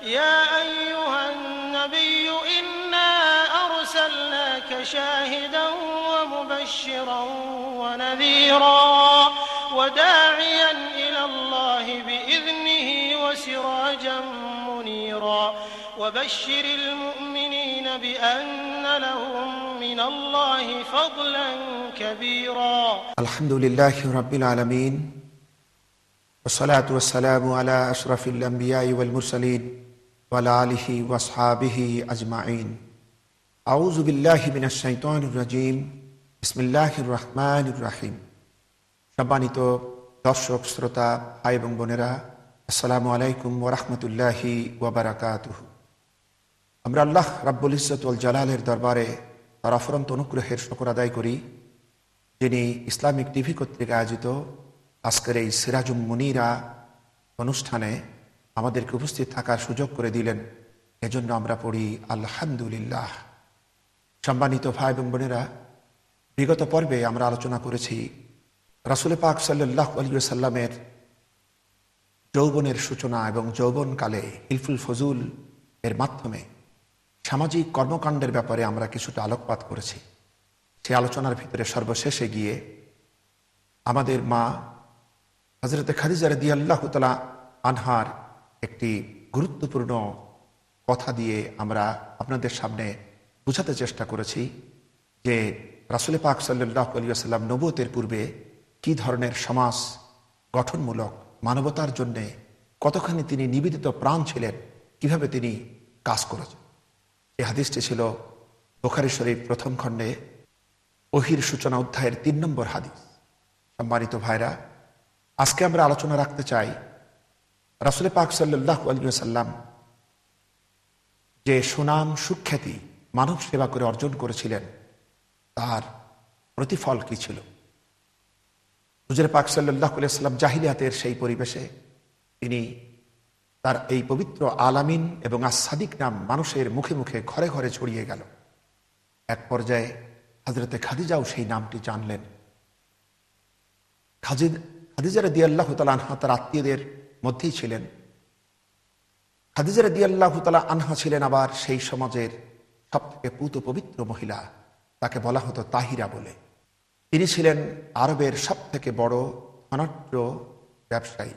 يا أيها النبي إنا أرسلناك شاهدا ومبشرا ونذيرا وداعيا إلى الله بإذنه وسراجا منيرا وبشر المؤمنين بأن لهم من الله فضلا كبيرا الحمد لله رب العالمين والصلاة والسلام على أشرف الأنبياء والمرسلين وعلى آله وأصحابه أجمعين أعوذ بالله من الشيطان الرجيم بسم الله الرحمن الرحيم সম্মানিত দর্শক শ্রোতা ভাই এবং বোনেরা, আসসালামু আলাইকুম ওয়া রাহমাতুল্লাহি ওয়া বারাকাতুহু। আমরা আল্লাহ রাব্বুল ইজ্জত ওয়াল জালালের দরবারে তার অফুরন্ত অনুগ্রহের শুকর আদায় করি, যিনি ইসলামিক টিভি কর্তৃক আয়োজিত আজকের এই সিরাজুম মুনিরা অনুষ্ঠানে আমাদেরকে উপস্থিত থাকার সুযোগ করে দিলেন। এজন্য আমরা পড়ি আলহামদুলিল্লাহ। সম্মানিত ভাই এবং বোনেরা, বিগত পর্বে আমরা আলোচনা করেছি রাসূল পাক সাল্লাল্লাহু আলাইহি ওয়াসাল্লামের যৌবনের সূচনা এবং যৌবনকালে হিলফুল ফজুল এর মাধ্যমে সামাজিক কর্মকাণ্ডের ব্যাপারে আমরা কিছুটা আলোকপাত করেছি। সেই আলোচনার ভিতরে সর্বশেষে গিয়ে আমাদের মা হযরত খাদিজা রাদিয়াল্লাহু তাআলা আনহার একটি গুরুত্বপূর্ণ কথা দিয়ে আমরা আপনাদের সামনে বোঝাতে চেষ্টা করেছি যে রাসূল পাক সাল্লাল্লাহু আলাইহি ওয়াসাল্লাম নবুয়তের পূর্বে কি ধরনের সমাজ গঠনমূলক মানবতার জন্য কতখানি তিনি নিবেদিত প্রাণ ছিলেন, কিভাবে তিনি কাজ করেছেন। এই হাদিসটি ছিল বুখারী শরীফ প্রথম খণ্ডে ওহীর সূচনা অধ্যায়ের ৩ নম্বর হাদিস। সম্মানিত ভাইরা, আজকে আমরা আলোচনা রাখতে চাই রাসূল পাক সাল্লাল্লাহু আলাইহি ওয়াসাল্লাম যে সুনাম সুখ্যাতি মানব সেবা করে অর্জন করেছিলেন, তার প্রতিফল কি ছিল। হুজুর পাক সাল্লাল্লাহু আলাইহি ওয়াসাল্লাম জাহিলিয়াতের সেই পরিবেশে তিনি তার এই পবিত্র আলামিন এবং আস-সাদিক নাম মানুষের মুখে মুখে ঘরে ঘরে ছড়িয়ে গেল। এক পর্যায়ে হযরতে খাদিজাও সেই নামটি জানলেন। খাদিজা রাদিয়াল্লাহু তাআলা আনহা তার আত্মীয়দের মধ্যেই ছিলেন। খাদিজা রাদিয়াল্লাহু তাআলা আনহা ছিলেন আবার সেই সমাজের সবথেকে পূত পবিত্র মহিলা, তাকে বলা হতো তাহিরা বলে। তিনি ছিলেন আরবের সবথেকে বড় ধনাঢ্য ব্যবসায়ী।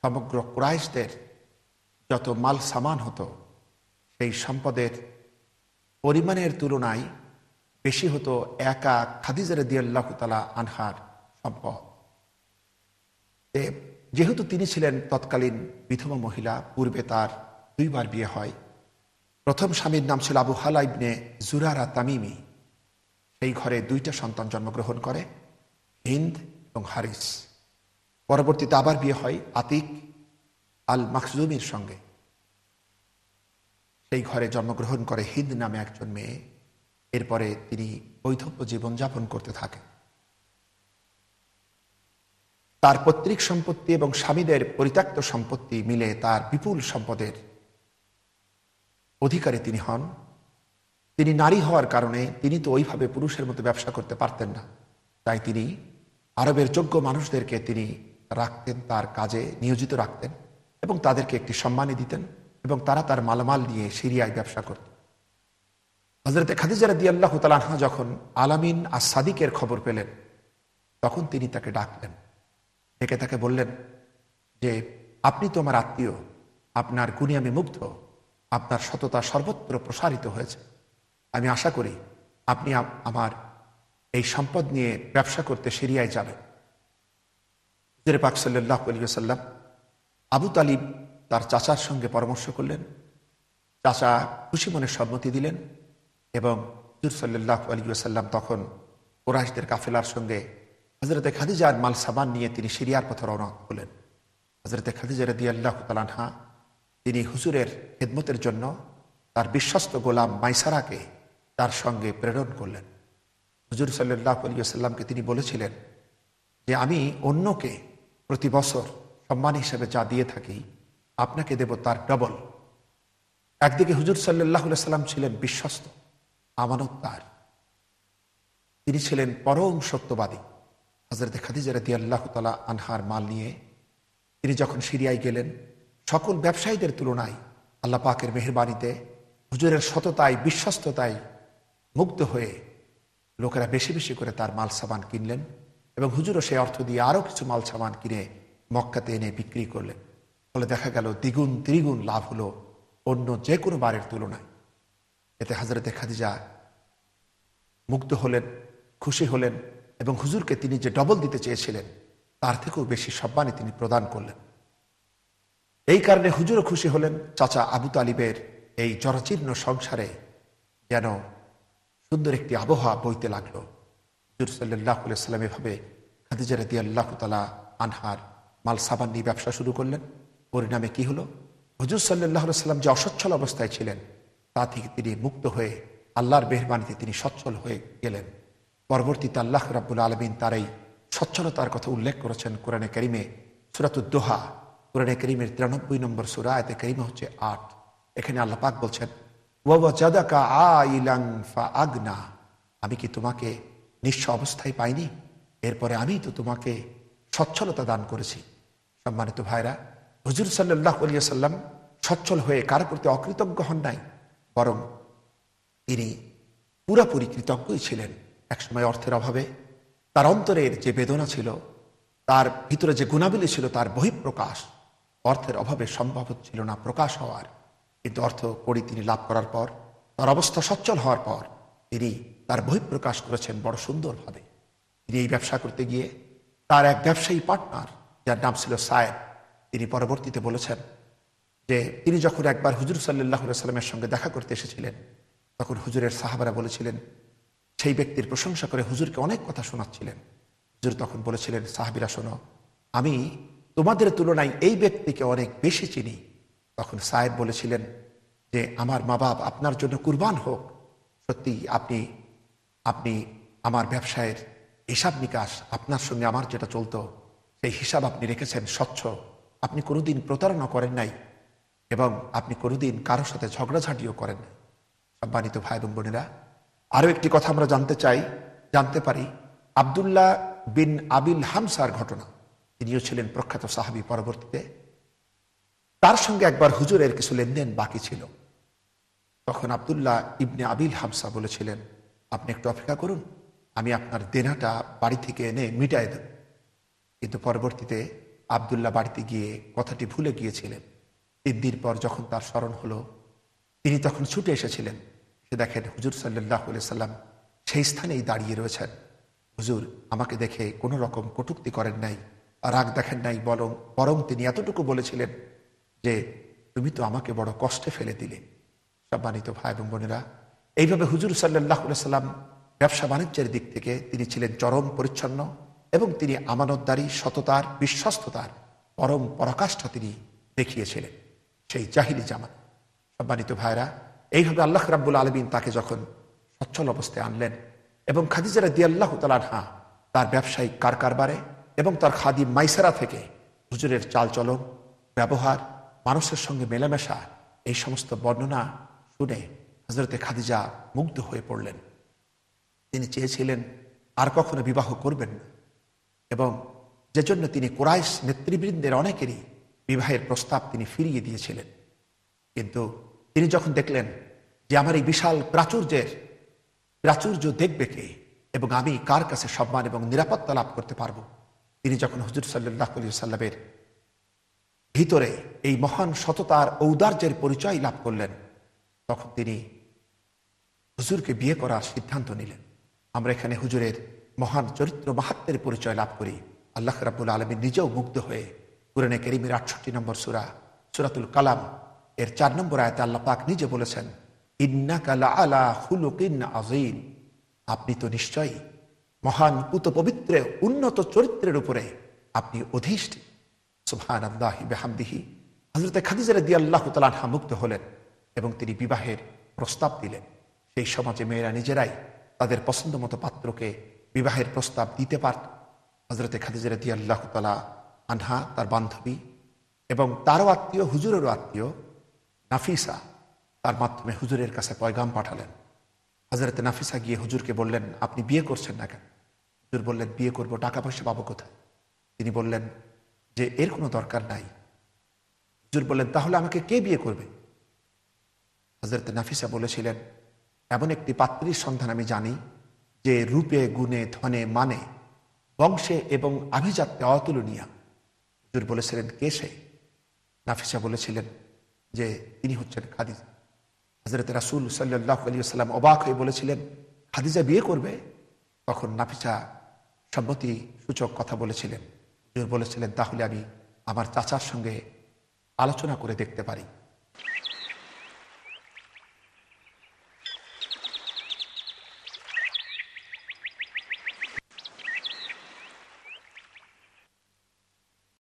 সমগ্র কুরাইশদের যত মাল সামান হতো সেই সম্পদের পরিমাণের তুলনায় বেশি হতো একা খাদিজা রাদিয়াল্লাহু তাআলা আনহার সম্পদ। যেহেতু তিনি ছিলেন তৎকালীন বিধবা মহিলা, পূর্বে তার 2 বার বিয়ে হয়। প্রথম স্বামীর নাম ছিল আবু হালা ইবনে জুরারা তামিমি। সেই ঘরে 2টা সন্তান জন্মগ্রহণ করে, হিন্দ এবং হারিস। পরবর্তীতে আবার বিয়ে হয় আতিক আল মাখজুমির সঙ্গে। সেই ঘরে জন্মগ্রহণ করে হিন্দ নামে একজন মেয়ে। এরপরে তিনি বৈধব্য জীবনযাপন করতে থাকেন। তার পৈতৃক সম্পত্তি এবং স্বামীদের পরিত্যক্ত সম্পত্তি মিলে তার বিপুল সম্পদের অধিকারী তিনি হন। তিনি নারী হওয়ার কারণে তিনি তো ওইভাবে পুরুষের মতো ব্যবসা করতে পারতেন না। তাই তিনি আরবের যোগ্য মানুষদেরকে তিনি রাখতেন, তার কাজে নিয়োজিত রাখতেন এবং তাদেরকে একটি সম্মানী দিতেন এবং তারা তার মালামাল নিয়ে সিরিয়ায় ব্যবসা করতেন। হযরত খাদিজা রাদিয়াল্লাহু তাআলা আনহা যখন আলামিন আস-সাদিকের খবর পেলেন, তখন তিনি তাকে ডাকলেন, ডেকে তাকে বললেন যে আপনি তো আমার আত্মীয়, আপনার গুণে আমি মুগ্ধ, আপনার সততা সর্বত্র প্রসারিত হয়েছে। আমি আশা করি আপনি আমার এই সম্পদ নিয়ে ব্যবসা করতে সিরিয়ায় যাবেন। হুজুর পাক সাল্লাল্লাহু আলাইহি ওয়াসাল্লাম আবু তালিব তার চাচার সঙ্গে পরামর্শ করলেন। চাচা খুশি মনে সম্মতি দিলেন এবং হুজুর সাল্লাল্লাহু আলাইহি ওয়াসাল্লাম তখন কুরাইশদের কাফেলার সঙ্গে হযরতে খাদিজার মাল সামান নিয়ে তিনি সিরিয়ার পথে রওনা হলেন। হযরতে খাদিজা রাদিয়াল্লাহু তাআলা আনহা তিনি হুজুরের খেদমতের জন্য তার বিশ্বস্ত গোলাম মাইসারাকে তার সঙ্গে প্রেরণ করলেন। হুজুর সাল্লাল্লাহু আলাইহি ওয়াসাল্লামকে তিনি বলেছিলেন যে আমি অন্যকে প্রতি বছর সম্মান হিসেবে যা দিয়ে থাকি, আপনাকে দেব তার ডবল। একদিকে হুজুর সাল্লাল্লাহু আলাইহি ওয়াসাল্লাম ছিলেন বিশ্বস্ত, আমানতদার, তিনি ছিলেন পরম সত্যবাদী। হযরত খাদিজা রাদিয়াল্লাহু তাআলা আনহার মাল নিয়ে তিনি যখন সিরিয়ায় গেলেন, সকল ব্যবসায়ীদের তুলনায় আল্লাহ পাকের মেহেরবানিতে হুজুরের সততায় বিশ্বস্ততায় মুগ্ধ হয়ে লোকেরা বেশি বেশি করে তার মাল সামান কিনলেন এবং হুজুরও সেই অর্থ দিয়ে আরও কিছু মাল সামান কিনে মক্কাতে এনে বিক্রি করলেন। ফলে দেখা গেল দ্বিগুণ ত্রিগুণ লাভ হলো অন্য যে কোনো বারের তুলনায়। এতে হযরতে খাদিজা মুগ্ধ হলেন, খুশি হলেন এবং হুজুরকে তিনি যে ডবল দিতে চেয়েছিলেন তার থেকেও বেশি সম্মানে তিনি প্রদান করলেন। এই কারণে হুজুরও খুশি হলেন। চাচা আবু তালিবের এই জরাচীর্ণ সংসারে যেন সুন্দর একটি আবহাওয়া বইতে লাগলো। হুজুর সাল্লাল্লাহু আলাইহি সাল্লাম এভাবে খাদিজা রাদিয়াল্লাহু তাআলা আনহার মাল সাবান নিয়ে ব্যবসা শুরু করলেন। পরিণামে কি হলো? হুজুর সাল্লাল্লাহু আলাইহি সাল্লাম যে অসচ্ছল অবস্থায় ছিলেন তা থেকে তিনি মুক্ত হয়ে আল্লাহর মেহেরবানিতে তিনি সচ্ছল হয়ে গেলেন। পরবর্তীতে আল্লাহ রাব্বুল আলামিন তার এই সচ্ছলতার কথা উল্লেখ করেছেন কোরআনে কারিমে, সূরাতুদ দোহা, কোরআনে কারিমের 93 নম্বর সূরা, আয়াতে কারিমা হচ্ছে 8। এখানে আল্লাহ পাক বলছেন, ওয়াজাদাকা আইলান ফাআগনা, আমি কি তোমাকে নিঃস্ব অবস্থায় পাইনি? এরপরে আমি তো তোমাকে সচ্ছলতা দান করেছি। সম্মানিত ভাইরা, হুজুর সাল্লাল্লাহু আলাইহি ওয়াসাল্লাম সচ্ছল হয়ে কার প্রতি অকৃতজ্ঞ হন নাই, বরং তিনি পুরাপুরি কৃতজ্ঞই ছিলেন। একসময় অর্থের অভাবে তার অন্তরের যে বেদনা ছিল, তার ভিতরে যে গুণাবলী ছিল তার বহিঃপ্রকাশ অর্থের অভাবে সম্ভব হচ্ছিল না প্রকাশ হওয়ার। কিন্তু অর্থ কড়ি তিনি লাভ করার পর, তার অবস্থা সচ্ছল হওয়ার পর তিনি তার বহিঃপ্রকাশ করেছেন বড় সুন্দরভাবে। তিনি এই ব্যবসা করতে গিয়ে তার এক ব্যবসায়ী পার্টনার যার নাম ছিল সায়েব, তিনি পরবর্তীতে বলেছেন যে তিনি যখন একবার হুজুর সাল্লাল্লাহু আলাইহি সাল্লামের সঙ্গে দেখা করতে এসেছিলেন তখন হুজুরের সাহাবারা বলেছিলেন, সেই ব্যক্তির প্রশংসা করে হুজুরকে অনেক কথা শোনাচ্ছিলেন। হুজুর তখন বলেছিলেন, সাহাবীরা শোনো, আমি তোমাদের তুলনায় এই ব্যক্তিকে অনেক বেশি চিনি। তখন সাহেব বলেছিলেন যে আমার মা বাপ আপনার জন্য কুরবান হোক, সত্যি আপনি আপনি আমার ব্যবসায়ের হিসাব নিকাশ, আপনার সঙ্গে আমার যেটা চলতো সেই হিসাব আপনি রেখেছেন স্বচ্ছ, আপনি কোনোদিন প্রতারণা করেন নাই এবং আপনি কোনোদিন কারোর সাথে ঝগড়াঝাটিও করেন নাই। সম্মানিত ভাই এবং বোনেরা, আরও একটি কথা আমরা জানতে পারি আব্দুল্লাহ বিন আবিল হামসার ঘটনা। তিনিও ছিলেন প্রখ্যাত সাহাবী। পরবর্তীতে তার সঙ্গে একবার হুজুরের কিছু লেনদেন বাকি ছিল। তখন আব্দুল্লাহ ইবনে আবিল হামসা বলেছিলেন, আপনি একটু অপেক্ষা করুন, আমি আপনার দেনাটা বাড়ি থেকে এনে মিটাই দেব। কিন্তু পরবর্তীতে আব্দুল্লাহ বাড়িতে গিয়ে কথাটি ভুলে গিয়েছিলেন। 3 দিন পর যখন তার স্মরণ হলো, তিনি তখন ছুটে এসেছিলেন। সে দেখেন হুজুর সাল্লাল্লাহু আলাইহি সাল্লাম সেই স্থানেই দাঁড়িয়ে রয়েছেন। হুজুর আমাকে দেখে কোনো রকম কটূক্তি করেন নাই, রাগ দেখেন নাই, বরং তিনি এতটুকু বলেছিলেন যে তুমি তো আমাকে বড় কষ্টে ফেলে দিলে। সম্মানিত ভাই এবং বোনেরা, এইভাবে হুজুর সাল্লাল্লাহু আলাইহি সাল্লাম ব্যবসা বাণিজ্যের দিক থেকে তিনি ছিলেন চরম পরিচ্ছন্ন এবং তিনি আমানতদারি, সততার, বিশ্বস্ততার পরম পরাকাষ্ঠা তিনি দেখিয়েছিলেন সেই জাহিলি জামান। সম্মানিত ভাইরা, এইভাবে আল্লাহ রাব্বুল আলামিন তাকে যখন সচ্ছল অবস্থায় আনলেন এবং খাদিজা রাদিয়াল্লাহু তাআলা আনহা তার ব্যবসায়িক কারবারে এবং তার খাদিম মাইসারা থেকে হুজুরের চালচলন, ব্যবহার, মানুষের সঙ্গে মেলামেশা, এই সমস্ত বর্ণনা শুনে হযরতে খাদিজা মুগ্ধ হয়ে পড়লেন। তিনি চেয়েছিলেন আর কখনো বিবাহ করবেন না এবং যে জন্য তিনি কুরাইশ নেতৃবৃন্দের অনেকেরই বিবাহের প্রস্তাব তিনি ফিরিয়ে দিয়েছিলেন। কিন্তু তিনি যখন দেখলেন যে আমার এই বিশাল প্রাচুর্য দেখবে কে এবং আমি কার কাছে সম্মান এবং নিরাপত্তা লাভ করতে পারবো, তিনি যখন হুজুর সাল্লাল্লাহু আলাইহি সাল্লামের ভিতরে এই মহান সততার ঔদার্যের পরিচয় লাভ করলেন, তখন তিনি হুজুরকে বিয়ে করার সিদ্ধান্ত নিলেন। আমরা এখানে হুজুরের মহান চরিত্র মাহাত্ম্যের পরিচয় লাভ করি। আল্লাহ রাব্বুল আলামিন নিজেও মুগ্ধ হয়ে কুরআনে কারীমের 68 নম্বর সূরা, সূরাতুল কালাম এর 4 নম্বর আয়াতে আল্লাহ পাক নিজে বলেছেন, ইন্নাকা লাআলা খুলুকিন আযীম, আপনি তো নিশ্চয়ই মহান পুত পবিত্র উন্নত চরিত্রের উপরে আপনি অধিষ্ঠিত। সুবহানাল্লাহি বিহামদিহি। হযরত খাদিজা রাদিয়াল্লাহু তাআলা আনহা মুগ্ধ হলেন এবং তিনি বিবাহের প্রস্তাব দিলেন। সেই সমাজে মেয়েরা নিজেরাই তাদের পছন্দ মতো পাত্রকে বিবাহের প্রস্তাব দিতে পারত। হযরত খাদিজা রাদিয়াল্লাহু তাআলা আনহা, তার বান্ধবী এবং তারও আত্মীয়, হুজুরেরও আত্মীয় নাফিসা, তার মাধ্যমে হুজুরের কাছে পয়গাম পাঠালেন। হযরত নাফিসা গিয়ে হুজুরকে বললেন, আপনি বিয়ে করছেন না কেন? হুজুর বললেন, বিয়ে করব, টাকা পয়সা পাবো কোথায়? তিনি বললেন যে এর কোনো দরকার নাই। হুজুর বললেন, তাহলে আমাকে কে বিয়ে করবে? হযরত নাফিসা বলেছিলেন, এমন একটি পাত্রীর সন্ধান আমি জানি যে রূপে, গুণে, ধনে, মানে, বংশে এবং আভিজাত্যে অতুলনীয়। হুজুর বলেছিলেন, কে সে? নাফিসা বলেছিলেন যে তিনি হচ্ছেন খাদিজা। হযরত রাসূল সাল্লাল্লাহু আলাইহি ওয়াসাল্লাম অবাক হয়ে বলেছিলেন, খাদিজা বিয়ে করবে? তখন নাফিসা সম্মতি সূচক কথা বলেছিলেন। হুজুর বলেছিলেন, তাহলে আমি আমার চাচার সঙ্গে আলোচনা করে দেখতে পারি।